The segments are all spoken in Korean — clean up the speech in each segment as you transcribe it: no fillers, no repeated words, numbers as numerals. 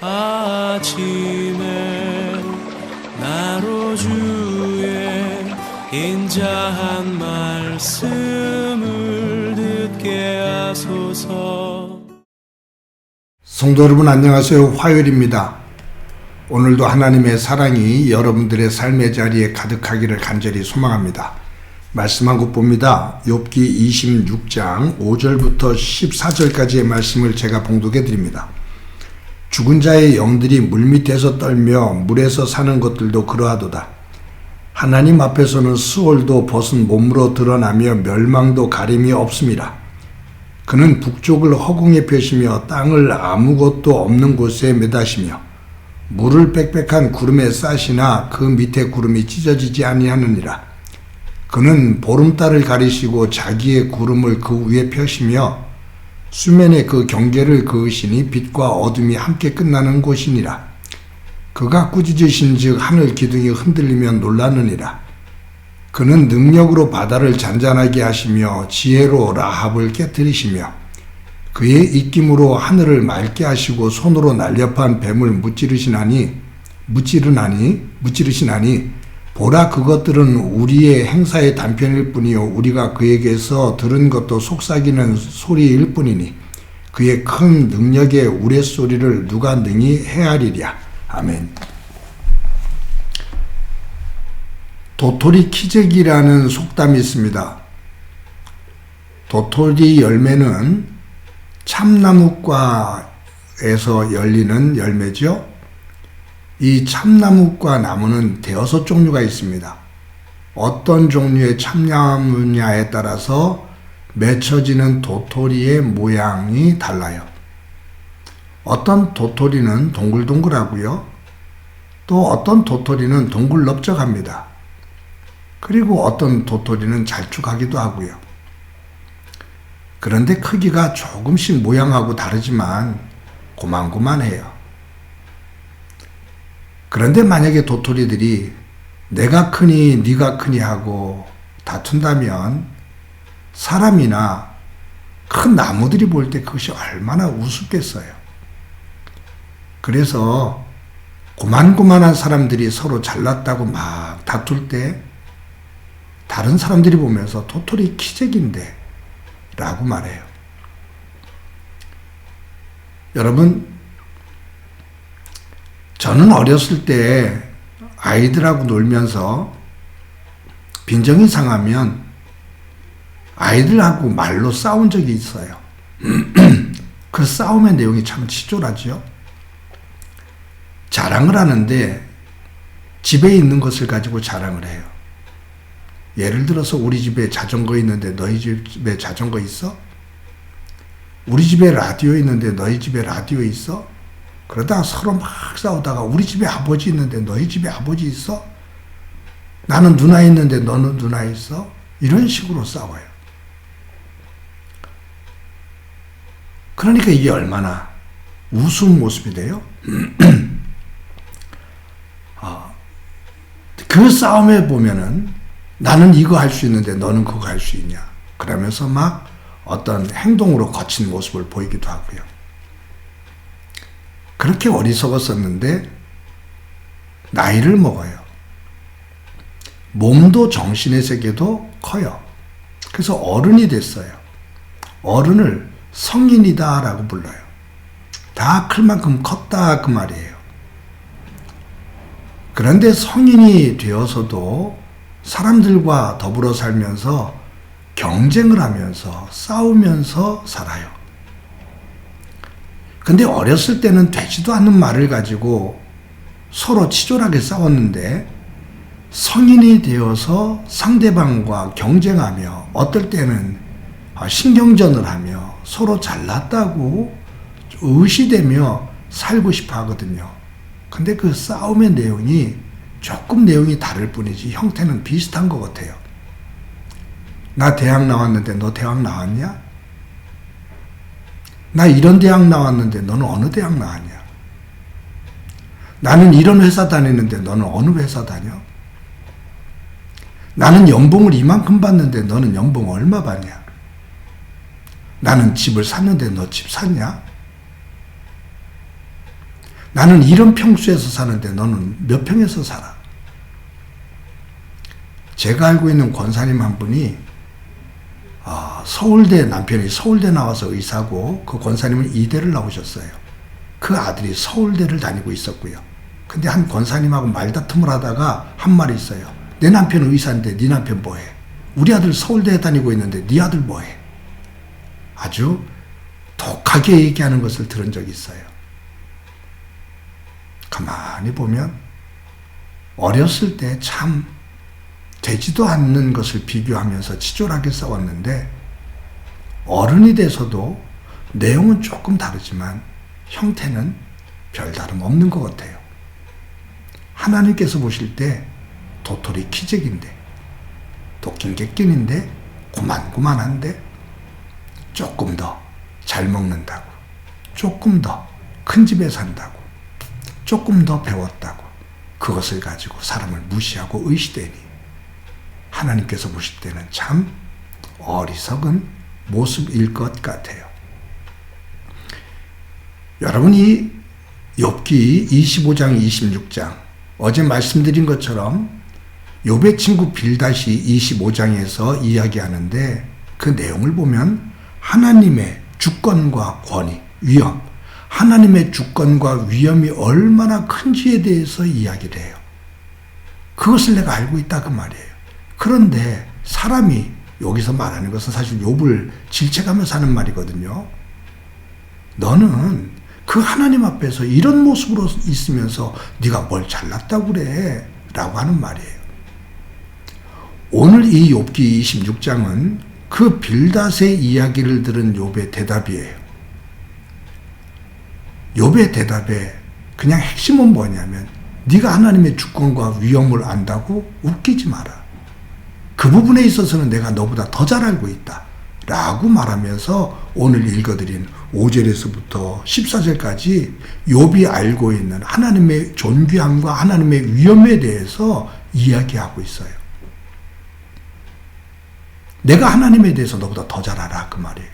아침에 나로 주의 인자한 말씀을 듣게 하소서. 성도 여러분 안녕하세요. 화요일입니다. 오늘도 하나님의 사랑이 여러분들의 삶의 자리에 가득하기를 간절히 소망합니다. 말씀 한 곳 봅니다. 욥기 26장 5절부터 14절까지의 말씀을 제가 봉독해 드립니다. 죽은 자의 영들이 물밑에서 떨며 물에서 사는 것들도 그러하도다. 하나님 앞에서는 수월도 벗은 몸으로 드러나며 멸망도 가림이 없습니다. 그는 북쪽을 허공에 펴시며 땅을 아무것도 없는 곳에 매다시며 물을 빽빽한 구름에 싸시나 그 밑에 구름이 찢어지지 아니하느니라. 그는 보름달을 가리시고 자기의 구름을 그 위에 펴시며 수면에 그 경계를 그으시니 빛과 어둠이 함께 끝나는 곳이니라. 그가 꾸짖으신 즉 하늘 기둥이 흔들리며 놀라느니라. 그는 능력으로 바다를 잔잔하게 하시며 지혜로 라합을 깨뜨리시며 그의 입김으로 하늘을 맑게 하시고 손으로 날렵한 뱀을 무찌르시나니 보라 그것들은 우리의 행사의 단편일 뿐이요 우리가 그에게서 들은 것도 속삭이는 소리일 뿐이니 그의 큰 능력의 우레소리를 누가 능히 헤아리랴. 아멘. 도토리 키재기라는 속담이 있습니다. 도토리 열매는 참나무과에서 열리는 열매죠. 이 참나무과 나무는 대여섯 종류가 있습니다. 어떤 종류의 참나무냐에 따라서 맺혀지는 도토리의 모양이 달라요. 어떤 도토리는 동글동글하고요. 또 어떤 도토리는 동글넓적합니다. 그리고 어떤 도토리는 잘쭉하기도 하고요. 그런데 크기가 조금씩 모양하고 다르지만 고만고만해요. 그런데 만약에 도토리들이 내가 크니 네가 크니 하고 다툰다면 사람이나 큰 나무들이 볼 때 그것이 얼마나 우습겠어요. 그래서 고만고만한 사람들이 서로 잘났다고 막 다툴 때 다른 사람들이 보면서 도토리 키재기인데 라고 말해요. 여러분, 저는 어렸을 때 아이들하고 놀면서 빈정이 상하면 아이들하고 말로 싸운 적이 있어요. 그 싸움의 내용이 참 치졸하죠. 자랑을 하는데 집에 있는 것을 가지고 자랑을 해요. 예를 들어서 우리 집에 자전거 있는데 너희 집에 자전거 있어? 우리 집에 라디오 있는데 너희 집에 라디오 있어? 그러다가 서로 막 싸우다가 우리 집에 아버지 있는데 너희 집에 아버지 있어? 나는 누나 있는데 너는 누나 있어? 이런 식으로 싸워요. 그러니까 이게 얼마나 우스운 모습이 돼요? 그 싸움에 보면은 나는 이거 할 수 있는데 너는 그거 할 수 있냐? 그러면서 막 어떤 행동으로 거친 모습을 보이기도 하고요. 그렇게 어리석었었는데 나이를 먹어요. 몸도 정신의 세계도 커요. 그래서 어른이 됐어요. 어른을 성인이다 라고 불러요. 다 클 만큼 컸다 그 말이에요. 그런데 성인이 되어서도 사람들과 더불어 살면서 경쟁을 하면서 싸우면서 살아요. 근데 어렸을 때는 되지도 않는 말을 가지고 서로 치졸하게 싸웠는데 성인이 되어서 상대방과 경쟁하며 어떨 때는 신경전을 하며 서로 잘났다고 의시되며 살고 싶어 하거든요. 근데 그 싸움의 내용이 조금 내용이 다를 뿐이지 형태는 비슷한 것 같아요. 나 대학 나왔는데 너 대학 나왔냐? 나 이런 대학 나왔는데 너는 어느 대학 나왔냐? 나는 이런 회사 다니는데 너는 어느 회사 다녀? 나는 연봉을 이만큼 받는데 너는 연봉 얼마 받냐? 나는 집을 샀는데 너 집 샀냐? 나는 이런 평수에서 사는데 너는 몇 평에서 살아? 제가 알고 있는 권사님 한 분이 서울대, 남편이 서울대 나와서 의사고 그 권사님은 이대를 나오셨어요. 그 아들이 서울대를 다니고 있었고요. 근데 한 권사님하고 말다툼을 하다가 한 말이 있어요. 내 남편은 의사인데 네 남편 뭐해? 우리 아들 서울대에 다니고 있는데 네 아들 뭐해? 아주 독하게 얘기하는 것을 들은 적이 있어요. 가만히 보면 어렸을 때 참 되지도 않는 것을 비교하면서 치졸하게 싸웠는데 어른이 돼서도 내용은 조금 다르지만 형태는 별다름 없는 것 같아요. 하나님께서 보실 때 도토리 키재기인데 도끼 객견인데 고만고만한데 조금 더 잘 먹는다고, 조금 더 큰 집에 산다고, 조금 더 배웠다고 그것을 가지고 사람을 무시하고 의시되니 하나님께서 보실 때는 참 어리석은 모습일 것 같아요. 여러분이 욥기 25장 26장 어제 말씀드린 것처럼 욥의 친구 빌닷이 25장에서 이야기하는데 그 내용을 보면 하나님의 주권과 권위, 위엄, 하나님의 주권과 위엄이 얼마나 큰지에 대해서 이야기를 해요. 그것을 내가 알고 있다 그 말이에요. 그런데 사람이 여기서 말하는 것은 사실 욥을 질책하면서 하는 말이거든요. 너는 그 하나님 앞에서 이런 모습으로 있으면서 네가 뭘 잘났다고 그래 라고 하는 말이에요. 오늘 이 욥기 26장은 그 빌닷의 이야기를 들은 욥의 대답이에요. 욥의 대답에 그냥 핵심은 뭐냐면 네가 하나님의 주권과 위엄을 안다고 웃기지 마라. 그 부분에 있어서는 내가 너보다 더 잘 알고 있다 라고 말하면서 오늘 읽어드린 5절에서부터 14절까지 욥이 알고 있는 하나님의 존귀함과 하나님의 위엄에 대해서 이야기하고 있어요. 내가 하나님에 대해서 너보다 더 잘 알아 그 말이에요.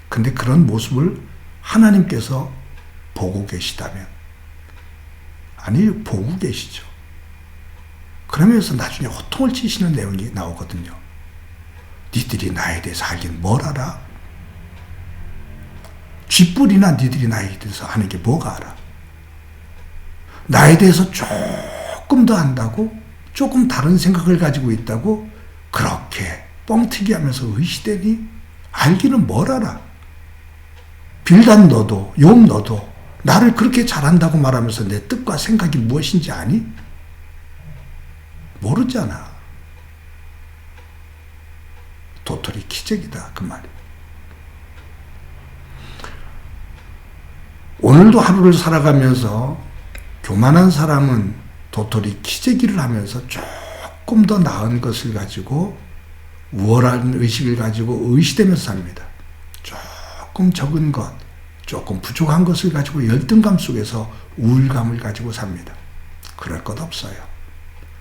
근데 그런 모습을 하나님께서 보고 계시다면, 아니 보고 계시죠. 그러면서 나중에 호통을 치시는 내용이 나오거든요. 니들이 나에 대해서 알긴 뭘 알아? 쥐뿔이나 니들이 나에 대해서 아는 게 뭐가 알아? 나에 대해서 조금 더 안다고? 조금 다른 생각을 가지고 있다고? 그렇게 뻥튀기 하면서 의시되니? 알기는 뭘 알아? 빌닷 너도 욥 너도 나를 그렇게 잘한다고 말하면서 내 뜻과 생각이 무엇인지 아니? 모르잖아. 도토리 키재기다 그 말이야. 오늘도 하루를 살아가면서 교만한 사람은 도토리 키재기를 하면서 조금 더 나은 것을 가지고 우월한 의식을 가지고 의시되면서 삽니다. 조금 적은 것, 조금 부족한 것을 가지고 열등감 속에서 우울감을 가지고 삽니다. 그럴 것 없어요.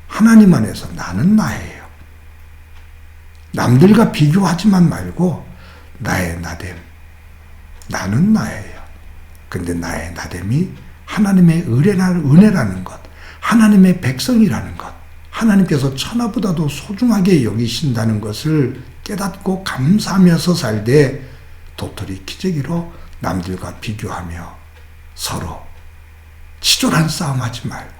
하나님 안에서 나는 나예요. 남들과 비교하지만 말고 나의 나됨, 나는 나예요. 근데 나의 나됨이 하나님의 은혜라는 것, 하나님의 백성이라는 것, 하나님께서 천하보다도 소중하게 여기신다는 것을 깨닫고 감사하면서 살되 도토리 키재기로 남들과 비교하며 서로 치졸한 싸움하지 말고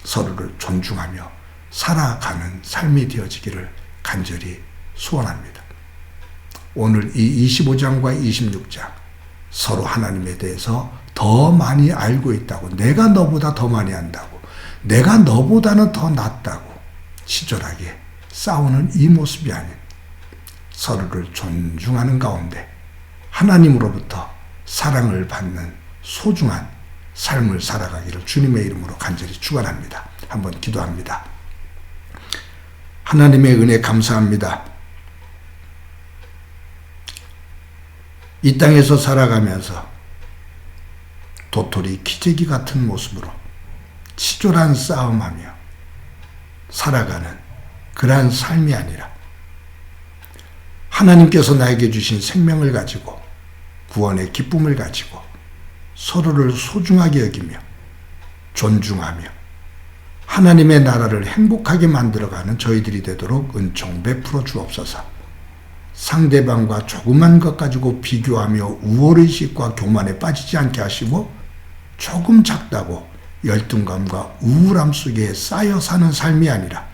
서로를 존중하며 살아가는 삶이 되어지기를 간절히 소원합니다. 오늘 이 25장과 26장 서로 하나님에 대해서 더 많이 알고 있다고, 내가 너보다 더 많이 안다고, 내가 너보다는 더 낫다고 치졸하게 싸우는 이 모습이 아닌 서로를 존중하는 가운데 하나님으로부터 사랑을 받는 소중한 삶을 살아가기를 주님의 이름으로 간절히 축원합니다. 한번 기도합니다. 하나님의 은혜 감사합니다. 이 땅에서 살아가면서 도토리 키재기 같은 모습으로 치졸한 싸움하며 살아가는 그러한 삶이 아니라 하나님께서 나에게 주신 생명을 가지고 구원의 기쁨을 가지고 서로를 소중하게 여기며 존중하며 하나님의 나라를 행복하게 만들어가는 저희들이 되도록 은총 베풀어 주옵소서. 상대방과 조그만 것 가지고 비교하며 우월의식과 교만에 빠지지 않게 하시고 조금 작다고 열등감과 우울함 속에 쌓여 사는 삶이 아니라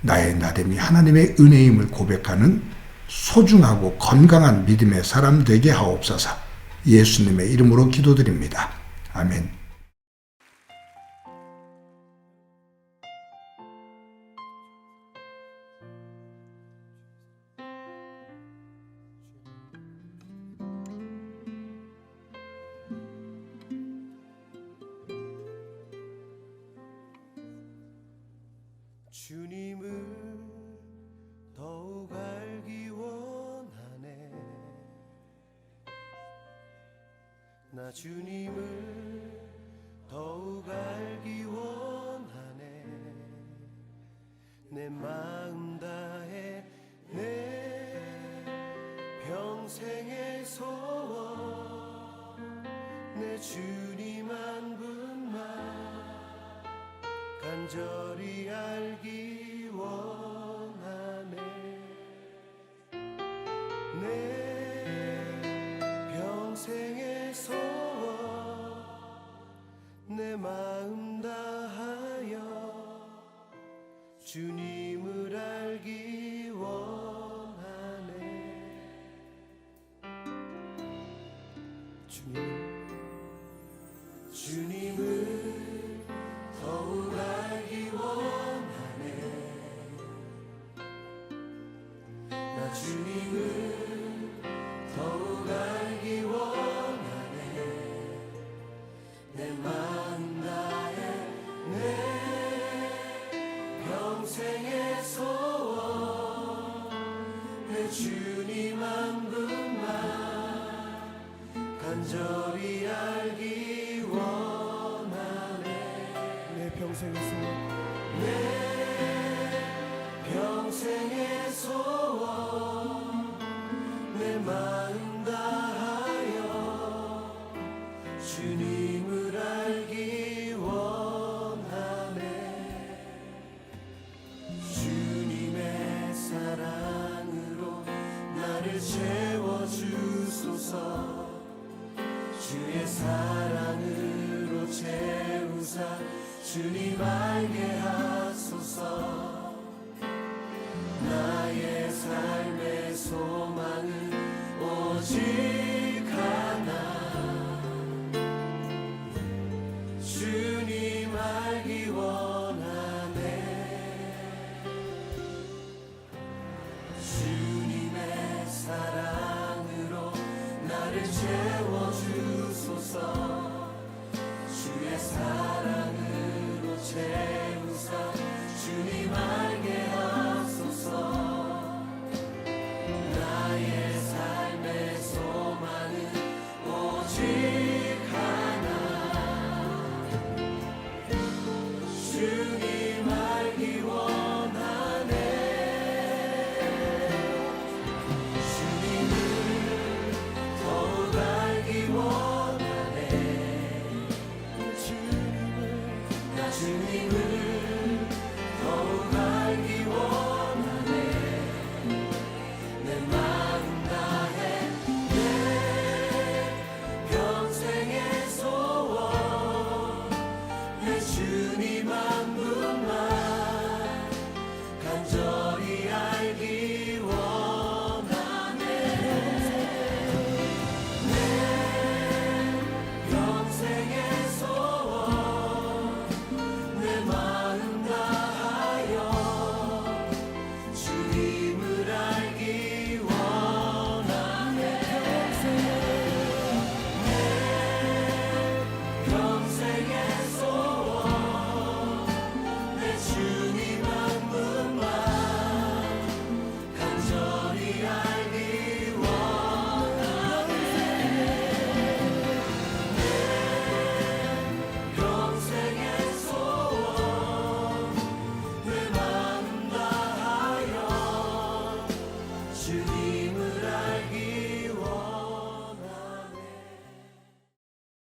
나의 나됨이 하나님의 은혜임을 고백하는 소중하고 건강한 믿음의 사람 되게 하옵소서. 예수님의 이름으로 기도드립니다. 아멘. 주님을 더욱 알기 원하네. 나 주님을 더욱 알기 원하네. 내 마음 다해 내 평생의 소원 내 주님 한 분만 간절히 알기 원하네. 내 평생의 소원 내 마음 다하여 주님을 알기 원하네. 주님을 더욱 알기 원하네. 나 주님을 더욱 알기 원하네. 내 마음 다해 내 평생의 소원 내 주님 한 분만 간절히 알기 원하네. 내 평생의 소원 내 평생의 소원 내 마음 다하여 주님을 알기 원하네. 주님의 사랑으로 나를 채워주소서. 주의 사랑으로 채우사 주님 알게 하소서. 나의 삶의 소망은 오직